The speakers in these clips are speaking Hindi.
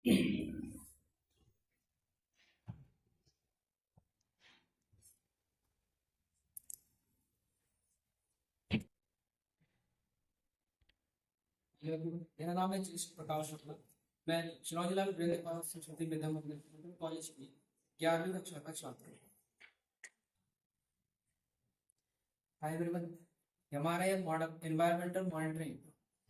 मेरा नाम है प्रकाश शुक्ला। मैं शिलांग जिला में वीरेंद्र पाल सरस्वती विद्या मंदिर कॉलेज की 11वीं कक्षा का छात्र हूँ। हाय एवरीवन, हमारा ये मॉडल एनवायरमेंटल मॉनिटरिंग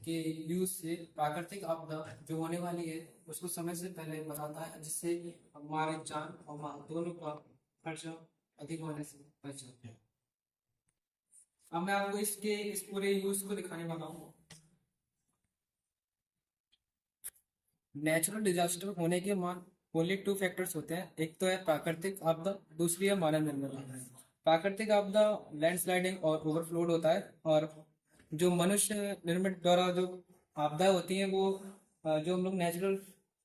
के यूज से प्राकृतिक आपदा जो होने वाली है उसको समय से पहले बताता है, जिससे हमारे जान और माल दोनों का खर्चा अधिक होने से बच जाता है। अब मैं आपको इस पूरे यूज को दिखाने वाला हूँ। नेचुरल डिजास्टर होने के मान ओनली टू फैक्टर्स होते हैं। एक तो है प्राकृतिक आपदा, दूसरी है मानव निर्मित आपदा। प्राकृतिक आपदा लैंडस्लाइडिंग और ओवरफ्लोड होता है, और जो मनुष्य निर्मित द्वारा जो आपदाएं होती हैं वो जो हम लोग नेचुरल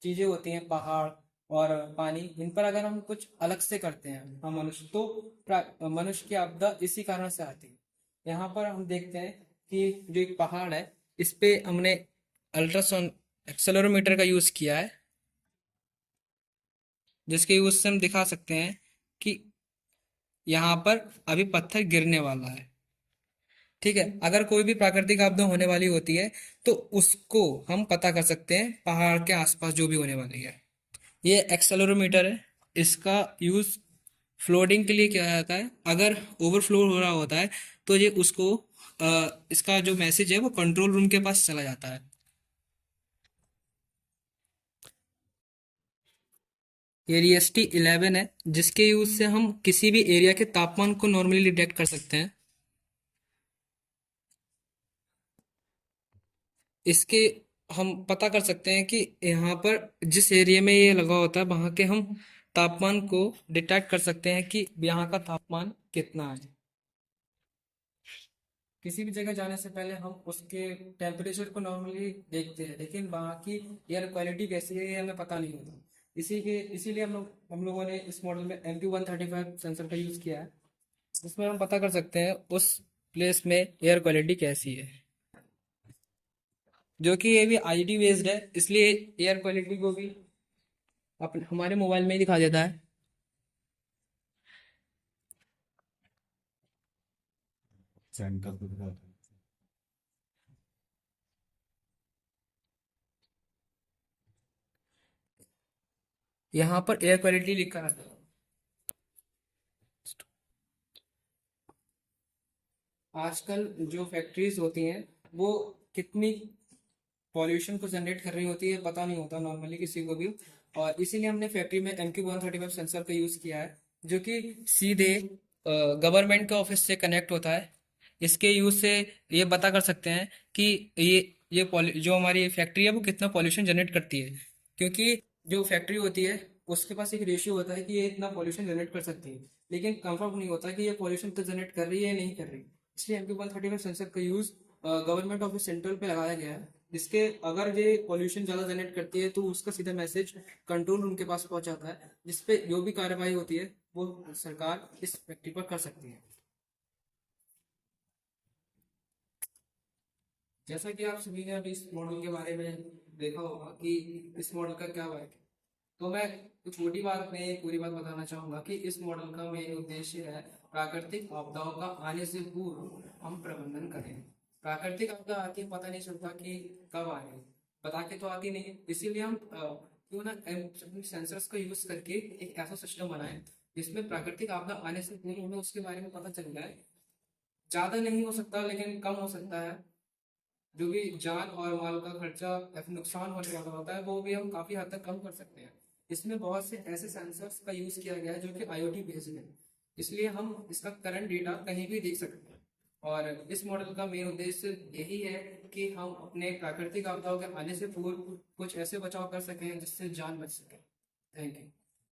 चीजें होती हैं, पहाड़ और पानी, इन पर अगर हम कुछ अलग से करते हैं हम मनुष्य, तो मनुष्य की आपदा इसी कारण से आती है। यहाँ पर हम देखते हैं कि जो एक पहाड़ है, इस पे हमने अल्ट्रासाउंड एक्सेलरोमीटर का यूज किया है, जिसके यूज से हम दिखा सकते हैं कि यहाँ पर अभी पत्थर गिरने वाला है। ठीक है, अगर कोई भी प्राकृतिक आपदा होने वाली होती है तो उसको हम पता कर सकते हैं पहाड़ के आसपास जो भी होने वाली है। ये एक्सेलरोमीटर है, इसका यूज फ्लोटिंग के लिए किया जाता है। अगर ओवरफ्लो हो रहा होता है तो ये उसको इसका जो मैसेज है वो कंट्रोल रूम के पास चला जाता है। ये रीएसटी 11 है, जिसके यूज से हम किसी भी एरिया के तापमान को नॉर्मली डिटेक्ट कर सकते हैं। इसके हम पता कर सकते हैं कि यहाँ पर जिस एरिया में ये लगा होता है वहाँ के हम तापमान को डिटेक्ट कर सकते हैं कि यहाँ का तापमान कितना है। किसी भी जगह जाने से पहले हम उसके टेम्परेचर को नॉर्मली देखते हैं, लेकिन वहाँ की एयर क्वालिटी कैसी है ये हमें पता नहीं होता। इसीलिए हम लोगों ने इस मॉडल में MQ135 सेंसर का यूज़ किया है, जिसमें हम पता कर सकते हैं उस प्लेस में एयर क्वालिटी कैसी है। जो कि ये भी आईडी बेस्ड है, इसलिए एयर क्वालिटी को भी अपने हमारे मोबाइल में ही दिखा देता है। सेंटर पे दिखा दो। यहाँ पर एयर क्वालिटी लिखा रहता है। आजकल जो फैक्ट्रीज होती हैं वो कितनी पॉल्यूशन को जनरेट कर रही होती है पता नहीं होता नॉर्मली किसी को भी, और इसीलिए हमने फैक्ट्री में MQ135 सेंसर का यूज़ किया है, जो कि सीधे गवर्नमेंट के ऑफिस से कनेक्ट होता है। इसके यूज़ से ये पता कर सकते हैं कि जो हमारी फैक्ट्री है वो कितना पॉल्यूशन जनरेट करती है, क्योंकि जो फैक्ट्री होती है उसके पास एक रेशियो होता है कि ये इतना पॉल्यूशन जनरेट कर सकती है, लेकिन कंफर्म नहीं होता कि ये पॉल्यूशन तो जनरेट कर रही है या नहीं कर रही। इसलिए MQ135 सेंसर का यूज़ गवर्नमेंट ऑफिस सेंट्रल पे लगाया गया है, जिसके अगर ये पॉल्यूशन ज़्यादा जनरेट करती है तो उसका सीधा मैसेज कंट्रोल रूम के पास पहुंच जाता है, जिसपे जो भी कार्रवाई होती है वो सरकार इस फैक्ट्री पर कर सकती है। जैसा कि आप सभी ने अभी इस मॉडल के बारे में देखा होगा कि इस मॉडल का क्या वर्क है, तो मैं कुछ छोटी बात में पूरी बात बताना चाहूंगा कि इस मॉडल का मेन उद्देश्य है प्राकृतिक आपदाओं का आने से पूर्व हम प्रबंधन करें। प्राकृतिक आपदा आती है, पता नहीं चलता कि कब आ रही, बता के तो आती नहीं, इसीलिए हम क्यों ना सेंसर्स का यूज करके एक ऐसा सिस्टम बनाएं जिसमें प्राकृतिक आपदा आने से पूर्व हमें उसके बारे में पता चल जाए। ज्यादा नहीं हो सकता लेकिन कम हो सकता है। जो भी जान और माल का खर्चा या फिर नुकसान होने वाला होता है वो भी हम काफी हद तक कम कर सकते हैं। इसमें बहुत से ऐसे सेंसर्स का यूज किया गया है जो कि IoT बेस्ड है, इसलिए हम इसका करंट डेटा कहीं भी देख सकते हैं। और इस मॉडल का मेन उद्देश्य यही है कि हम अपने प्राकृतिक आपदाओं के आने से पूर्व कुछ ऐसे बचाव कर सकें जिससे जान बच सके। Thank you.